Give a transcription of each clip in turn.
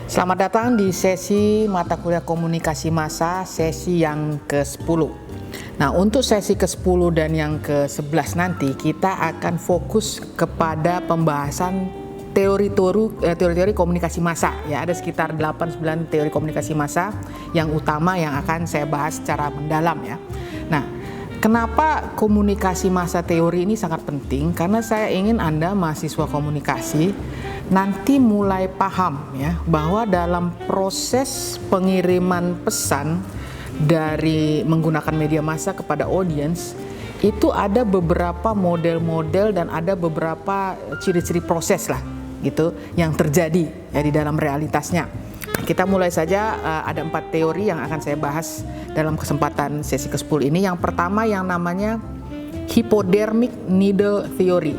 Selamat datang di sesi mata kuliah komunikasi massa sesi yang ke-10. Nah, untuk sesi ke-10 dan yang ke-11 nanti kita akan fokus kepada pembahasan teori-teori komunikasi massa. Ya, ada sekitar 8-9 teori komunikasi massa yang utama yang akan saya bahas secara mendalam ya. Nah, kenapa komunikasi massa teori ini sangat penting? Karena saya ingin Anda mahasiswa komunikasi nanti mulai paham ya bahwa dalam proses pengiriman pesan dari menggunakan media massa kepada audiens itu ada beberapa model-model dan ada beberapa ciri-ciri proses lah gitu yang terjadi ya di dalam realitasnya. Kita mulai saja, ada 4 teori yang akan saya bahas dalam kesempatan sesi ke-10 ini. Yang pertama yang namanya hypodermic needle theory.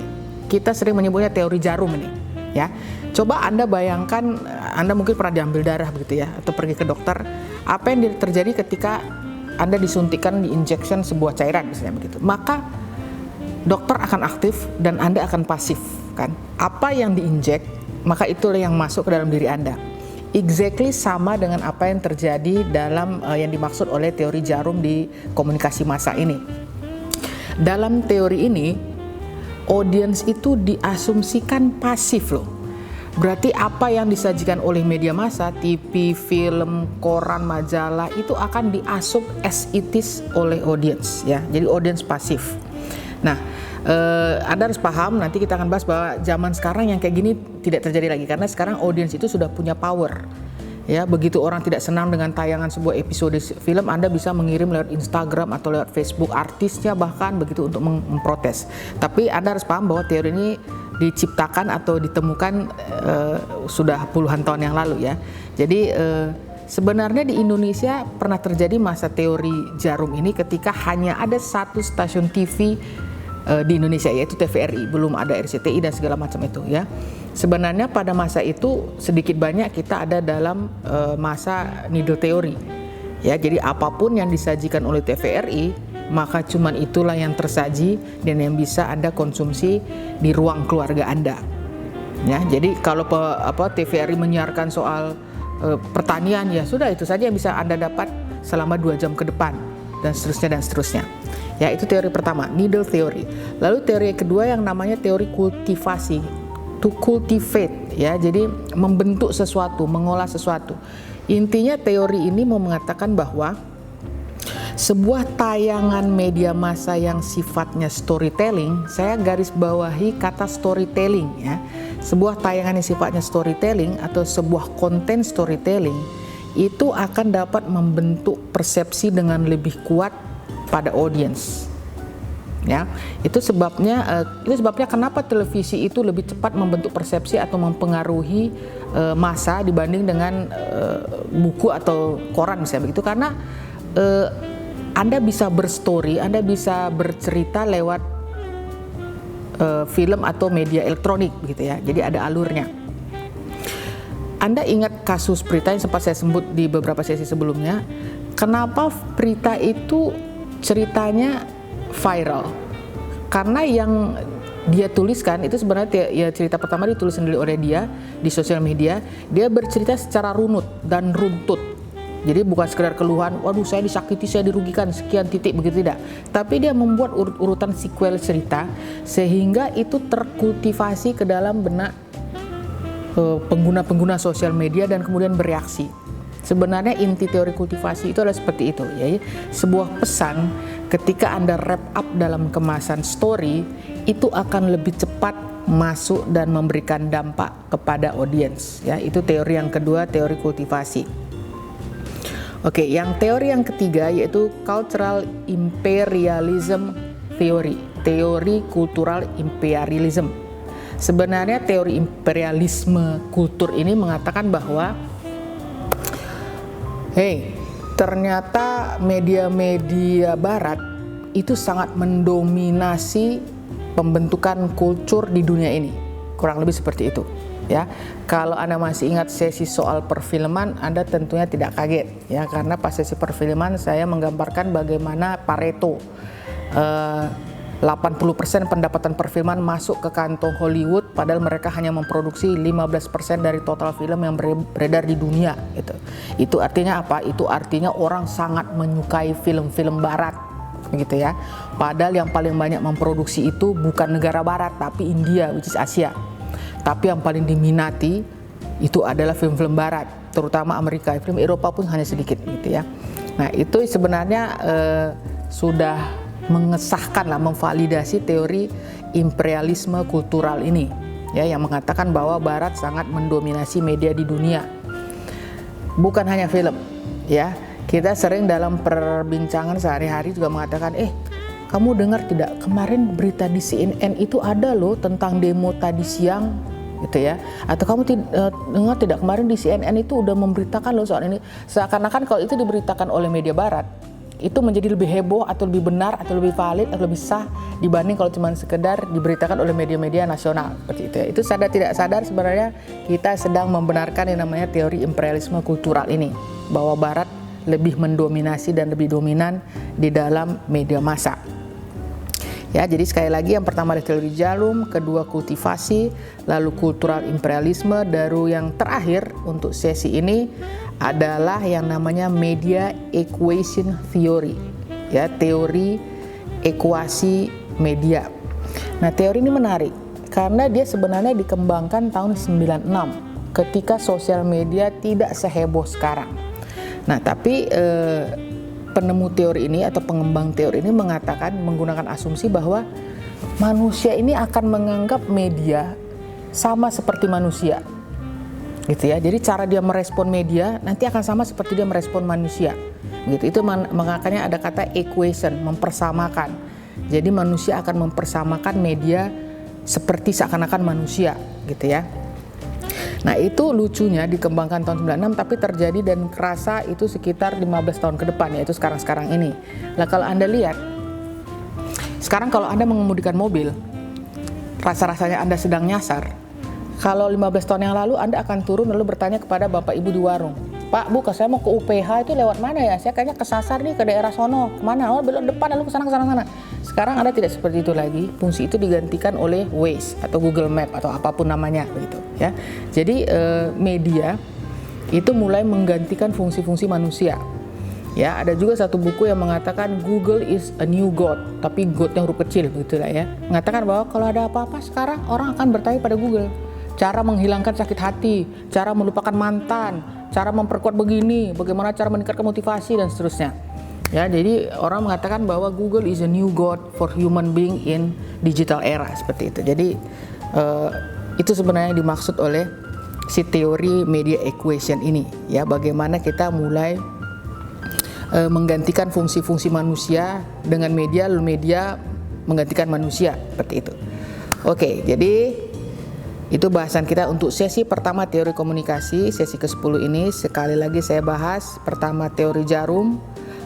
Kita sering menyebutnya teori jarum ini. Ya, coba Anda bayangkan, Anda mungkin pernah diambil darah begitu ya, atau pergi ke dokter. Apa yang terjadi ketika Anda disuntikan, di injection sebuah cairan misalnya begitu? Maka dokter akan aktif dan Anda akan pasif, kan? Apa yang diinjek, maka itulah yang masuk ke dalam diri Anda. Exactly sama dengan apa yang terjadi dalam yang dimaksud oleh teori jarum di komunikasi massa ini. Dalam teori ini, audiens itu diasumsikan pasif loh. Berarti apa yang disajikan oleh media massa, TV, film, koran, majalah itu akan diasup as it is oleh audiens ya. Jadi audiens pasif. Nah, Anda harus paham, nanti kita akan bahas bahwa zaman sekarang yang kayak gini tidak terjadi lagi karena sekarang audiens itu sudah punya power. Ya, begitu orang tidak senang dengan tayangan sebuah episode film, Anda bisa mengirim lewat Instagram atau lewat Facebook artisnya bahkan begitu untuk memprotes. Tapi Anda harus paham bahwa teori ini diciptakan atau ditemukan sudah puluhan tahun yang lalu ya. Jadi sebenarnya di Indonesia pernah terjadi masa teori jarum ini ketika hanya ada satu stasiun TV di Indonesia, yaitu TVRI, belum ada RCTI dan segala macam itu ya. Sebenarnya pada masa itu sedikit banyak kita ada dalam masa needle theory ya. Jadi apapun yang disajikan oleh TVRI maka cuman itulah yang tersaji dan yang bisa Anda konsumsi di ruang keluarga Anda ya. Jadi kalau TVRI menyiarkan soal pertanian, ya sudah itu saja yang bisa Anda dapat selama 2 jam ke depan dan seterusnya. Ya, itu teori pertama, needle theory. Lalu teori kedua yang namanya teori kultivasi, to cultivate ya, jadi membentuk sesuatu, mengolah sesuatu. Intinya teori ini mau mengatakan bahwa sebuah tayangan media massa yang sifatnya storytelling, saya garis bawahi kata storytelling ya. Sebuah tayangan yang sifatnya storytelling atau sebuah konten storytelling itu akan dapat membentuk persepsi dengan lebih kuat pada audiens. Ya, itu sebabnya kenapa televisi itu lebih cepat membentuk persepsi atau mempengaruhi massa dibanding dengan buku atau koran misalnya begitu, karena Anda bisa berstory, Anda bisa bercerita lewat film atau media elektronik begitu ya. Jadi ada alurnya. Anda ingat kasus Prita yang sempat saya sebut di beberapa sesi sebelumnya. Kenapa Prita itu ceritanya viral? Karena yang dia tuliskan itu sebenarnya ya, cerita pertama ditulis sendiri oleh dia di sosial media. Dia bercerita secara runut dan runtut. Jadi bukan sekedar keluhan, waduh saya disakiti, saya dirugikan, sekian titik, begitu tidak. Tapi dia membuat urutan sequel cerita sehingga itu terkultivasi ke dalam benak pengguna-pengguna sosial media dan kemudian bereaksi. Sebenarnya inti teori kultivasi itu adalah seperti itu ya. Sebuah pesan ketika Anda wrap up dalam kemasan story itu akan lebih cepat masuk dan memberikan dampak kepada audiens ya. Itu teori yang kedua, teori kultivasi. Oke, yang teori yang ketiga yaitu cultural imperialism theory, teori kultural imperialism. Sebenarnya teori imperialisme kultur ini mengatakan bahwa ternyata media-media barat itu sangat mendominasi pembentukan kultur di dunia ini. Kurang lebih seperti itu ya. Kalau Anda masih ingat sesi soal perfilman, Anda tentunya tidak kaget ya, karena pas sesi perfilman saya menggambarkan bagaimana Pareto 80% pendapatan perfilman masuk ke kantong Hollywood, padahal mereka hanya memproduksi 15% dari total film yang beredar di dunia. Itu artinya apa? Itu artinya orang sangat menyukai film-film barat, begitu ya. Padahal yang paling banyak memproduksi itu bukan negara barat, tapi India, which is Asia. Tapi yang paling diminati itu adalah film-film barat, terutama Amerika. Film Eropa pun hanya sedikit, gitu ya. Nah, itu sebenarnya sudah mengesahkan, memvalidasi teori imperialisme kultural ini, ya, yang mengatakan bahwa Barat sangat mendominasi media di dunia. Bukan hanya film, ya. Kita sering dalam perbincangan sehari-hari juga mengatakan, kamu dengar tidak kemarin berita di CNN itu ada loh tentang demo tadi siang, gitu ya. Atau kamu dengar tidak kemarin di CNN itu udah memberitakan loh soal ini. Seakan-akan kalau itu diberitakan oleh media Barat, itu menjadi lebih heboh atau lebih benar atau lebih valid atau lebih sah dibanding kalau cuma sekedar diberitakan oleh media-media nasional, seperti itu ya. Itu sadar tidak sadar sebenarnya kita sedang membenarkan yang namanya teori imperialisme kultural ini, bahwa Barat lebih mendominasi dan lebih dominan di dalam media massa. Ya, jadi sekali lagi yang pertama ada teori jalum, kedua kultivasi, lalu kultural imperialisme, baru yang terakhir untuk sesi ini adalah yang namanya media equation theory, ya, teori ekuasi media. Nah, teori ini menarik karena dia sebenarnya dikembangkan tahun 96 ketika sosial media tidak seheboh sekarang. Nah, tapi penemu teori ini atau pengembang teori ini mengatakan, menggunakan asumsi bahwa manusia ini akan menganggap media sama seperti manusia, gitu ya. Jadi cara dia merespon media nanti akan sama seperti dia merespon manusia, gitu. Itu makanya ada kata equation, mempersamakan. Jadi manusia akan mempersamakan media seperti seakan-akan manusia, gitu ya. Nah, itu lucunya dikembangkan tahun 96 tapi terjadi dan kerasa itu sekitar 15 tahun ke depan, yaitu sekarang-sekarang ini. Nah, kalau Anda lihat sekarang kalau Anda mengemudikan mobil, rasa-rasanya Anda sedang nyasar. Kalau 15 tahun yang lalu Anda akan turun lalu bertanya kepada bapak ibu di warung, "Pak, Bu, saya mau ke UPH itu lewat mana ya? Saya kayaknya kesasar nih ke daerah sono. Kemana? Oh, belok depan lalu ke sana. Sekarang Anda tidak seperti itu lagi. Fungsi itu digantikan oleh Waze atau Google Map atau apapun namanya, begitu ya. Jadi media itu mulai menggantikan fungsi-fungsi manusia. Ya, ada juga satu buku yang mengatakan Google is a new God, tapi God-nya huruf kecil, begitulah ya. Mengatakan bahwa kalau ada apa-apa sekarang orang akan bertanya pada Google. Cara menghilangkan sakit hati, cara melupakan mantan, cara memperkuat begini, bagaimana cara meningkatkan motivasi dan seterusnya. Ya, jadi orang mengatakan bahwa Google is a new God for human being in digital era, seperti itu. Jadi itu sebenarnya yang dimaksud oleh si teori media equation ini, ya, bagaimana kita mulai menggantikan fungsi-fungsi manusia dengan media, lalu media menggantikan manusia, seperti itu. Oke, jadi itu bahasan kita untuk sesi pertama teori komunikasi, sesi ke-10 ini. Sekali lagi saya bahas, pertama teori jarum,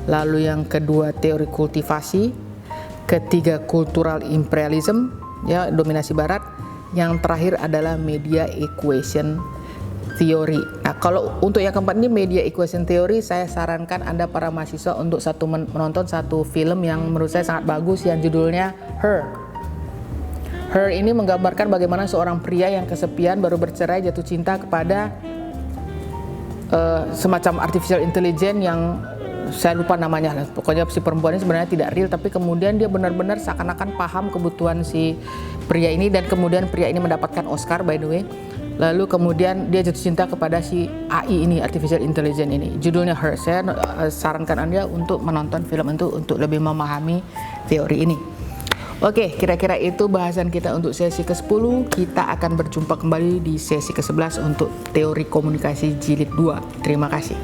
lalu yang kedua teori kultivasi, ketiga cultural imperialism, ya, dominasi barat, yang terakhir adalah media equation theory. Nah, kalau untuk yang keempat ini media equation theory, saya sarankan Anda para mahasiswa untuk menonton satu film yang menurut saya sangat bagus yang judulnya Her. Her ini menggambarkan bagaimana seorang pria yang kesepian baru bercerai jatuh cinta kepada semacam artificial intelligence yang saya lupa namanya. Pokoknya si perempuan ini sebenarnya tidak real, tapi kemudian dia benar-benar seakan-akan paham kebutuhan si pria ini, dan kemudian pria ini mendapatkan Oscar, by the way. Lalu kemudian dia jatuh cinta kepada si AI ini, artificial intelligence ini. Judulnya Her. Saya sarankan Anda untuk menonton film itu untuk lebih memahami teori ini. Oke, kira-kira itu bahasan kita untuk sesi ke-10. Kita akan berjumpa kembali di sesi ke-11 untuk teori komunikasi jilid 2. Terima kasih.